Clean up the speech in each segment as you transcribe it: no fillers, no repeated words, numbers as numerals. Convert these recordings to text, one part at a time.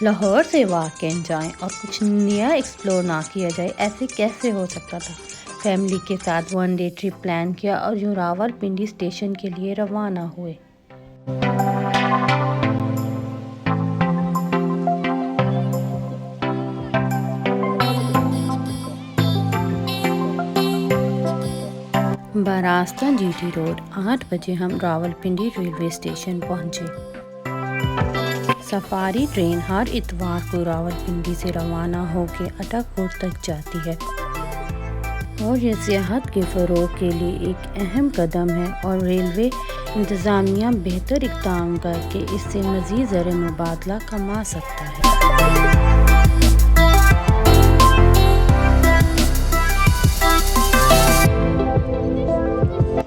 لاہور سے واقع جائیں اور کچھ نیا ایکسپلور نہ کیا جائے، ایسے کیسے ہو سکتا تھا؟ فیملی کے ساتھ ون ڈے ٹرپ پلان کیا اور یوں راولپنڈی اسٹیشن کے لیے روانہ ہوئے۔ براستہ جی ٹی روڈ 8 بجے ہم راولپنڈی ریلوے اسٹیشن پہنچے۔ سفاری ٹرین ہر اتوار کو راولپنڈی سے روانہ ہو کے اٹاکوٹ تک جاتی ہے اور یہ سیاحت کے فروغ کے لیے ایک اہم قدم ہے، اور ریلوے انتظامیہ بہتر اقدام کر کے اس سے مزید زر مبادلہ کما سکتا ہے۔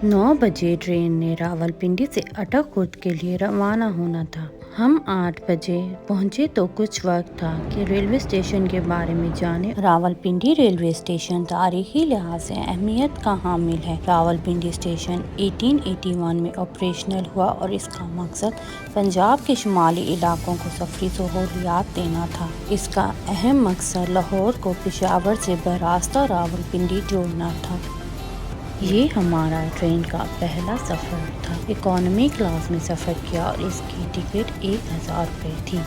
9 بجے ٹرین نے راولپنڈی سے اٹاکوٹ کے لیے روانہ ہونا تھا۔ ہم 8 بجے پہنچے تو کچھ وقت تھا کہ ریلوے اسٹیشن کے بارے میں جانیں۔ راولپنڈی ریلوے اسٹیشن تاریخی لحاظ سے اہمیت کا حامل ہے۔ راولپنڈی اسٹیشن 1881 میں آپریشنل ہوا اور اس کا مقصد پنجاب کے شمالی علاقوں کو سفری سہولیات دینا تھا۔ اس کا اہم مقصد لاہور کو پشاور سے براستہ راولپنڈی جوڑنا تھا۔ یہ ہمارا ٹرین کا پہلا سفر تھا۔ اکانومی کلاس میں سفر کیا اور اس کی ٹکٹ 1000 روپے تھی۔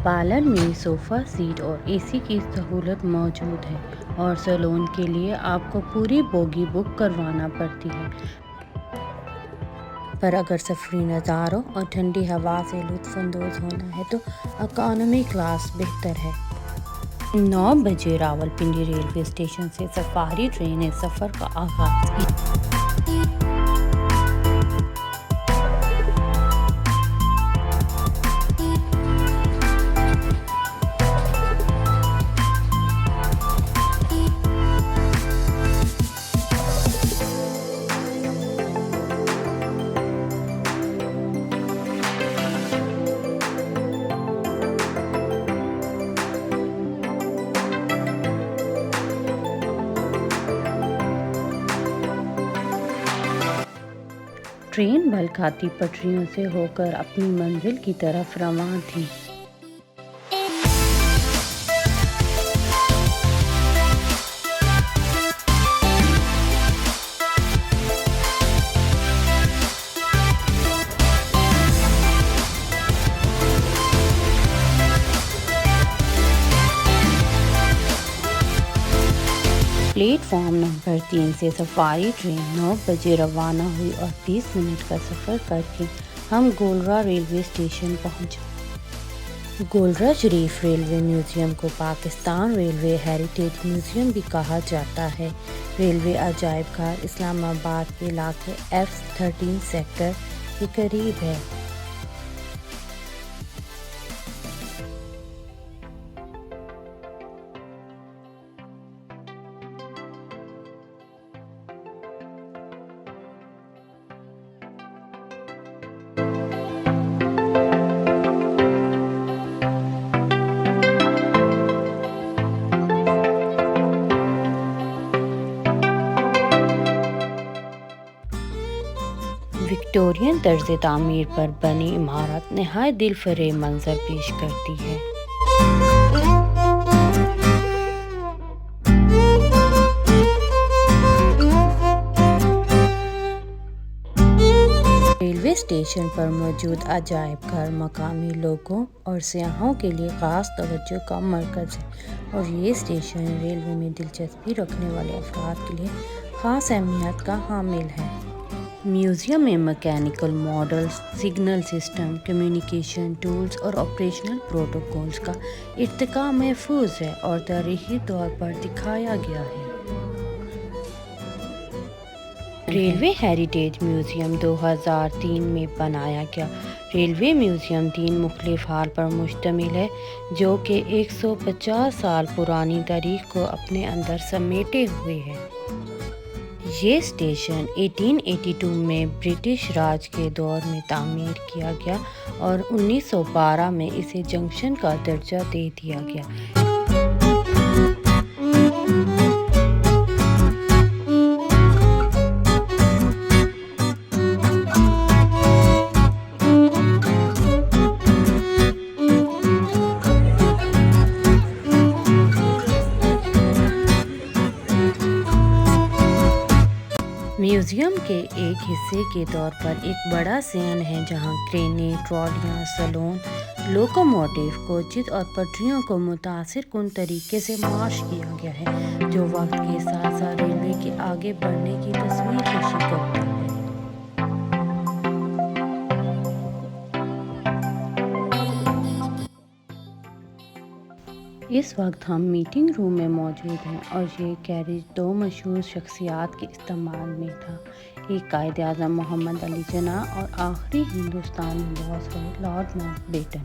پالن میں صوفہ سیٹ اور اے سی کی سہولت موجود ہے، اور سیلون کے لیے آپ کو پوری بوگی بک کروانا پڑتی ہے، پر اگر سفری نظاروں اور ٹھنڈی ہوا سے لطف اندوز ہونا ہے تو اکانومی کلاس بہتر ہے۔ 9 بجے راولپنڈی ریلوے اسٹیشن سے سفاری ٹرین نے سفر کا آغاز کیا۔ ٹرین بل کھاتی پٹریوں سے ہو کر اپنی منزل کی طرف رواں تھی۔ پلیٹ فارم نمبر 3 سے سفاری ٹرین 9 بجے روانہ ہوئی اور 30 منٹ کا سفر کر کے ہم گولرا ریلوے اسٹیشن پہنچے۔ گولرا شریف ریلوے میوزیم کو پاکستان ریلوے ہیریٹیج میوزیم بھی کہا جاتا ہے۔ ریلوے عجائب گھر اسلام آباد کے علاقے F13 سیکٹر کے قریب ہے۔ وکٹورین طرز تعمیر پر بنی عمارت نہایت دل فریب منظر پیش کرتی ہے۔ ریلوے اسٹیشن پر موجود عجائب گھر مقامی لوگوں اور سیاحوں کے لیے خاص توجہ کا مرکز ہے، اور یہ اسٹیشن ریلوے میں دلچسپی رکھنے والے افراد کے لیے خاص اہمیت کا حامل ہے۔ میوزیم میں mechanical models, signal system, communication tools اور آپریشنل پروٹوکولز کا ارتقاء محفوظ ہے اور تاریخی طور پر دکھایا گیا ہے۔ ریلوے ہیریٹیج میوزیم 2003 میں بنایا گیا۔ ریلوے میوزیم 3 مختلف ہال پر مشتمل ہے، جو کہ 150 سال پرانی تاریخ کو اپنے اندر سمیٹے ہوئے ہے۔ یہ اسٹیشن 1882 میں برٹش راج کے دور میں تعمیر کیا گیا اور 1912 میں اسے جنکشن کا درجہ دے دیا گیا۔ میوزیم کے ایک حصے کے طور پر ایک بڑا سین ہے جہاں کرینے، ٹرالیاں، سلون، لوکوموٹیو، کوچز اور پٹریوں کو متاثر کن طریقے سے مارش کیا گیا ہے، جو وقت کے ساتھ ساتھ ریلوے کے آگے بڑھنے کی تصویر کشی کرتا ہے۔ اس وقت ہم میٹنگ روم میں موجود ہیں اور یہ کیریج دو مشہور شخصیات کے استعمال میں تھا، ایک قائد اعظم محمد علی جناح اور آخری ہندوستانی وائسرائے لارڈ ماؤنٹ بیٹن۔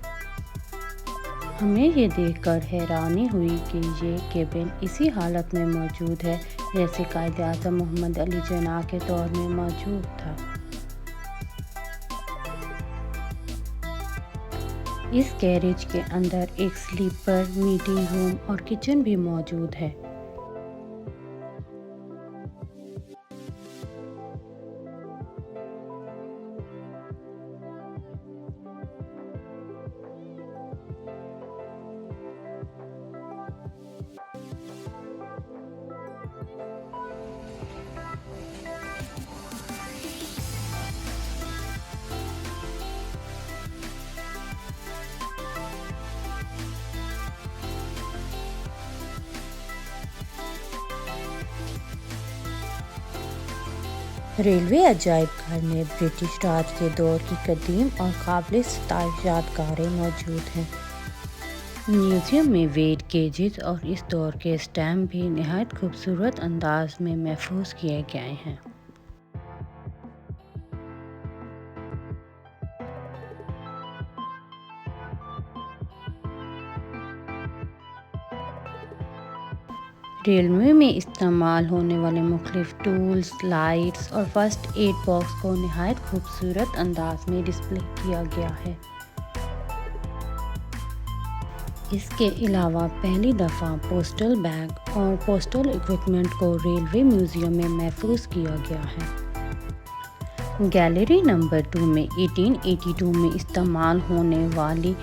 ہمیں یہ دیکھ کر حیرانی ہوئی کہ یہ کیبن اسی حالت میں موجود ہے جیسے قائد اعظم محمد علی جناح کے دور میں موجود تھا۔ اس گیریج کے اندر ایک سلیپر، میٹنگ روم اور کچن بھی موجود ہے۔ ریلوے عجائب گھر میں برٹش راج کے دور کی قدیم اور قابل ستائش یادگاریں موجود ہیں۔ میوزیم میں ویٹ گیجز اور اس دور کے اسٹیمپ بھی نہایت خوبصورت انداز میں محفوظ کیے گئے ہیں۔ ریلوے میں استعمال ہونے والے مختلف ٹولز، لائٹس اور فرسٹ ایڈ باکس کو نہایت خوبصورت انداز میں ڈسپلے کیا گیا ہے۔ اس کے علاوہ پہلی دفعہ پوسٹل بیگ اور پوسٹل ایکوپمنٹ کو ریلوے میوزیم میں محفوظ کیا گیا ہے۔ گیلری نمبر 2 میں 1882 میں استعمال ہونے والی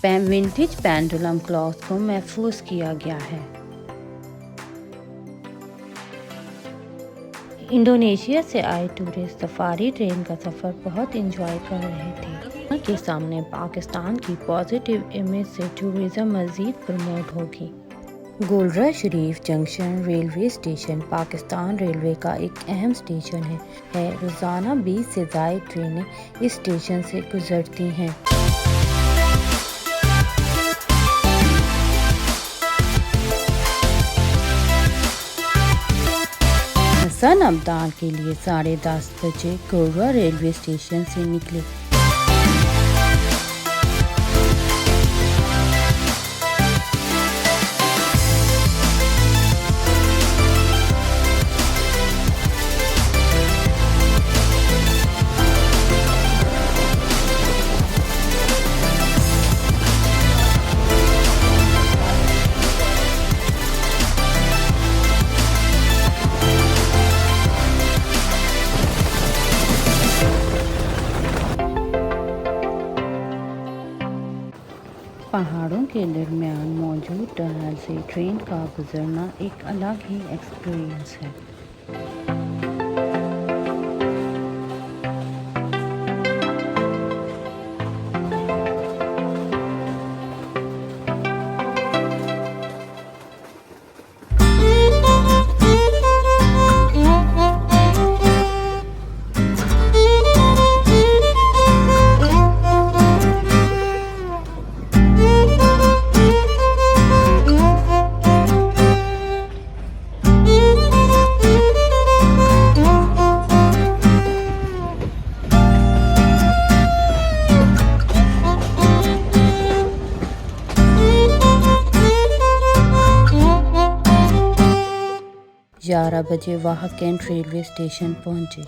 ونٹیج پینڈولم کلاک کو محفوظ کیا گیا ہے۔ انڈونیشیا سے آئے ٹورسٹ سفاری ٹرین کا سفر بہت انجوائے کر رہے تھے۔ دنیا کے سامنے پاکستان کی پازیٹیو امیج سے ٹورزم مزید پروموٹ ہوگی۔ Golra Sharif junction railway station Pakistan railway کا ایک اہم اسٹیشن ہے۔ روزانہ 20 سے زائد ٹرینیں اس اسٹیشن سے گزرتی ہیں۔ حسن ابدال کے لیے 10:30 بجے گولڑا ریلوے اسٹیشن سے نکلے۔ پہاڑوں کے درمیان موجود ٹنل سے ٹرین کا گزرنا ایک الگ ہی ایکسپیرئنس ہے۔ گیارہ بجے واہ کینٹ ریلوے اسٹیشن پہنچے۔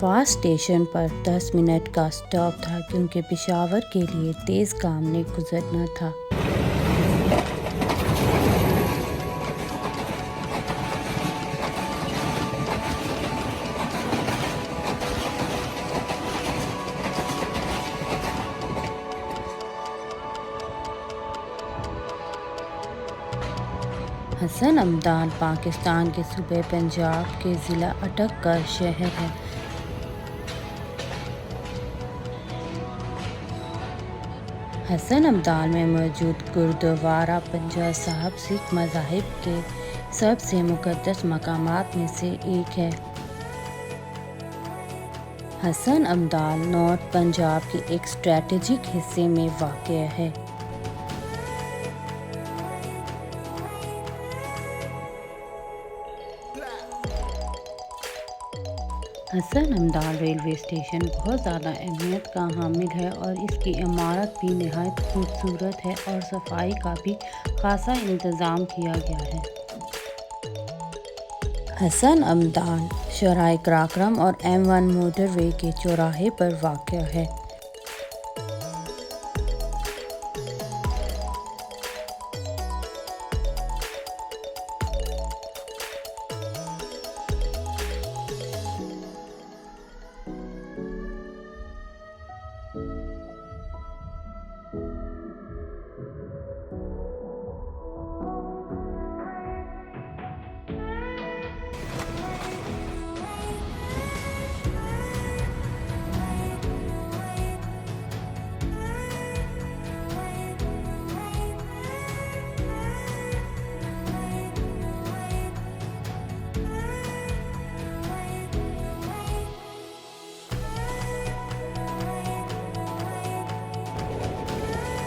واہ اسٹیشن پر 10 منٹ کا اسٹاپ تھا کیونکہ پشاور کے لیے تیز گام نے گزرنا تھا۔ حسن عمدان پاکستان کے صوبے پنجاب کے ضلع اٹک کا شہر ہے۔ حسن عمدان میں موجود گردوارہ پنجہ صاحب سکھ مذاہب کے سب سے مقدس مقامات میں سے ایک ہے۔ حسن عمدان نارتھ پنجاب کے ایک اسٹریٹجک حصے میں واقع ہے۔ حسن عمدان ریلوے اسٹیشن بہت زیادہ اہمیت کا حامل ہے اور اس کی عمارت بھی نہایت خوبصورت ہے اور صفائی کا بھی خاصا انتظام کیا گیا ہے۔ حسن عمدان شاہراہ قراقرم اور M1 موٹر وے کے چوراہے پر واقع ہے۔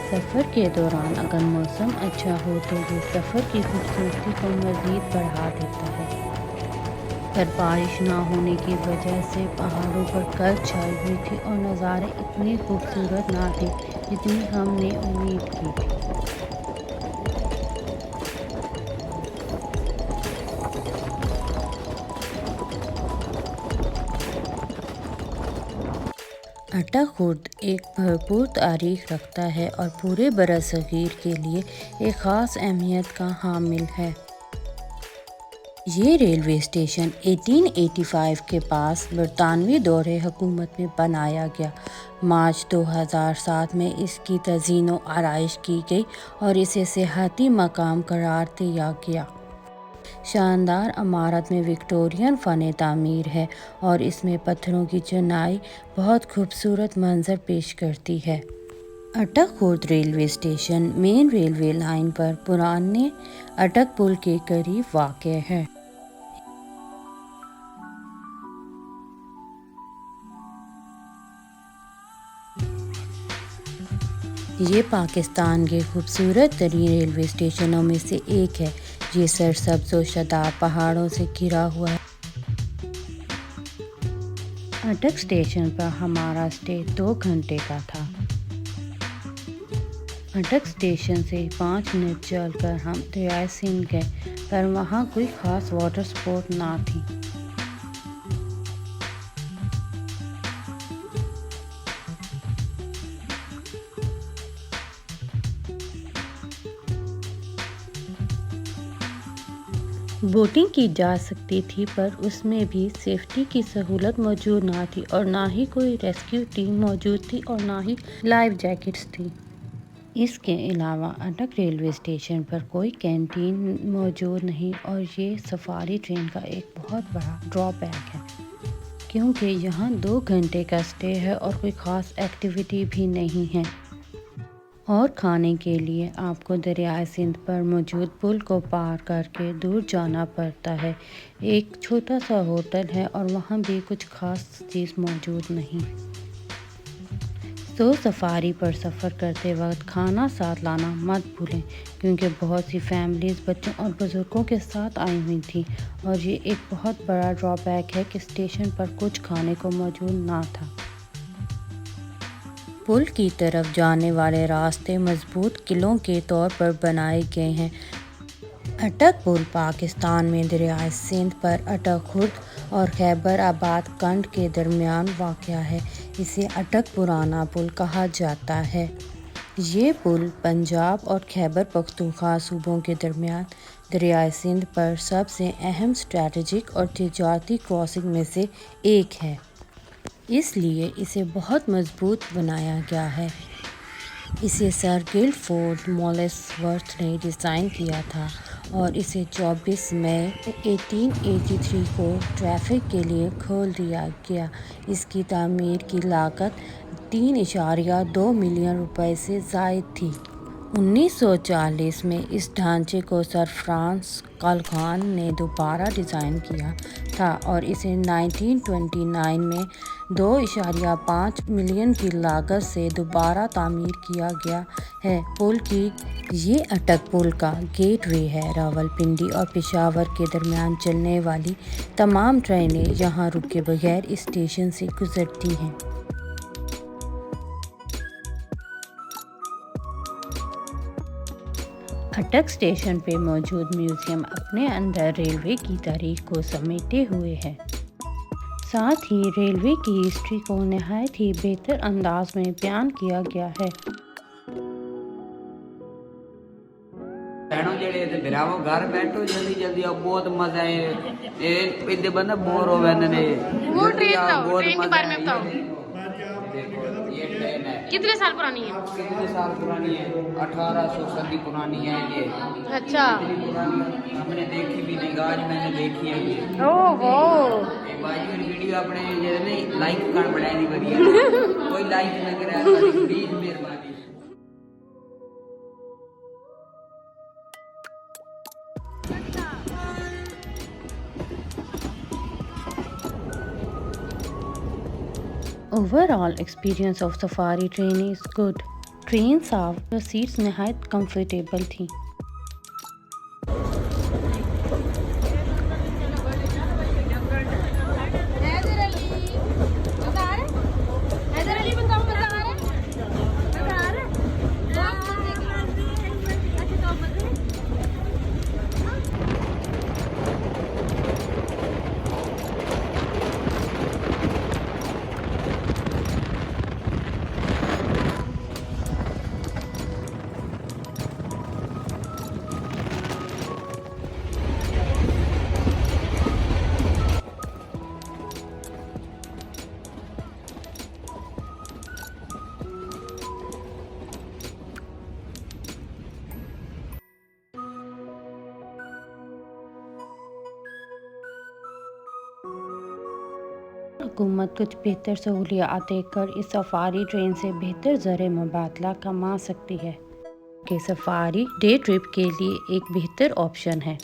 سفر کے دوران اگر موسم اچھا ہو تو یہ سفر کی خوبصورتی کو مزید بڑھا دیتا ہے، پر بارش نہ ہونے کی وجہ سے پہاڑوں پر گرد چھائی ہوئی تھی اور نظارے اتنے خوبصورت نہ تھے جتنی ہم نے امید کی تھی۔ اٹک خرد ایک بھرپور تاریخ رکھتا ہے اور پورے برصغیر کے لیے ایک خاص اہمیت کا حامل ہے۔ یہ ریلوے اسٹیشن 1885 کے پاس برطانوی دور حکومت میں بنایا گیا۔ مارچ 2007 میں اس کی تزئین و آرائش کی گئی اور اسے سیاحتی مقام قرار دیا گیا۔ شاندار عمارت میں وکٹورین فن تعمیر ہے اور اس میں پتھروں کی چنائی بہت خوبصورت منظر پیش کرتی ہے۔ اٹک خرد ریلوے اسٹیشن مین ریلوے لائن پر پرانے اٹک پل کے قریب واقع ہے۔ یہ پاکستان کے خوبصورت ترین ریلوے اسٹیشنوں میں سے ایک ہے۔ یہ سرسبز و شاداب پہاڑوں سے گھرا ہوا ہے۔ اٹک اسٹیشن پر ہمارا اسٹے 2 گھنٹے کا تھا۔ اٹک اسٹیشن سے 5 منٹ چل کر ہم دریائے سندھ گئے، پر وہاں کوئی خاص واٹر سپورٹ نہ تھی۔ بوٹنگ کی جا سکتی تھی پر اس میں بھی سیفٹی کی سہولت موجود نہ تھی اور نہ ہی کوئی ریسکیو ٹیم موجود تھی اور نہ ہی لائف جیکٹس تھی۔ اس کے علاوہ اٹک ریلوے اسٹیشن پر کوئی کینٹین موجود نہیں اور یہ سفاری ٹرین کا ایک بہت بڑا ڈرا بیک ہے، کیونکہ یہاں 2 گھنٹے کا اسٹے ہے اور کوئی خاص ایکٹیویٹی بھی نہیں ہے۔ اور کھانے کے لیے آپ کو دریائے سندھ پر موجود پل کو پار کر کے دور جانا پڑتا ہے۔ ایک چھوٹا سا ہوٹل ہے اور وہاں بھی کچھ خاص چیز موجود نہیں۔ تو سفاری پر سفر کرتے وقت کھانا ساتھ لانا مت بھولیں، کیونکہ بہت سی فیملیز بچوں اور بزرگوں کے ساتھ آئی ہوئی تھیں اور یہ ایک بہت بڑا ڈرا بیک ہے کہ اسٹیشن پر کچھ کھانے کو موجود نہ تھا۔ پل کی طرف جانے والے راستے مضبوط قلعوں کے طور پر بنائے گئے ہیں۔ اٹک پل پاکستان میں دریائے سندھ پر اٹک خرد اور خیبر آباد کنڈ کے درمیان واقع ہے۔ اسے اٹک پرانا پل کہا جاتا ہے۔ یہ پل پنجاب اور خیبر پختونخوا صوبوں کے درمیان دریائے سندھ پر سب سے اہم اسٹریٹجک اور تجارتی کراسنگ میں سے ایک ہے، اس لیے اسے بہت مضبوط بنایا گیا ہے۔ اسے سر گلفورڈ مولس ورتھ نے ڈیزائن کیا تھا اور اسے 24 مئی 1883 کو ٹریفک کے لیے کھول دیا گیا۔ اس کی تعمیر کی لاگت 3.2 ملین روپے سے زائد تھی۔ 1940 میں اس ڈھانچے کو سر فرانسس کالخان نے دوبارہ ڈیزائن کیا تھا اور اسے 1929 میں 2.5 ملین کی لاگت سے دوبارہ تعمیر کیا گیا ہے۔ پل کی یہ اٹک پل کا گیٹ وے ہے۔ راولپنڈی اور پشاور کے درمیان چلنے والی تمام ٹرینیں یہاں رکے بغیر اس اسٹیشن سے گزرتی ہیں۔ اٹک اسٹیشن پہ موجود میوزیم اپنے اندر ریلوے کی تاریخ کو سمیٹے ہوئے ہے۔ ساتھ ہی ریلوے کی ہسٹری کو نہایت ہی بہتر انداز میں بیان کیا گیا ہے۔ بھراو گھر بیٹھو جلدی جلدی اب بہت مزہ ہے۔ ادھر بندہ بور ہو گئے وہ ٹرین کے بارے میں بتاؤ۔ یہ ٹرین ہے کتنے سال پرانی ہے؟ کتنے سال پرانی ہے؟ 1800 صدی پرانی ہے یہ۔ اچھا، ہم نے دیکھی بھی نہیں، آج میں نے دیکھی ہے یہ۔ اوہ ویڈیو اپنے لائک کر بڑھائی نہیں کوئی لائک نہ کرے پلیز مہربانی۔ Overall experience of safari train is good. Train صاف، سیٹس نہایت کمفرٹیبل تھیں۔ حکومت کچھ بہتر سہولیات دے کر اس سفاری ٹرین سے بہتر زر مبادلہ کما سکتی ہے کہ سفاری ڈے ٹرپ کے لیے ایک بہتر آپشن ہے۔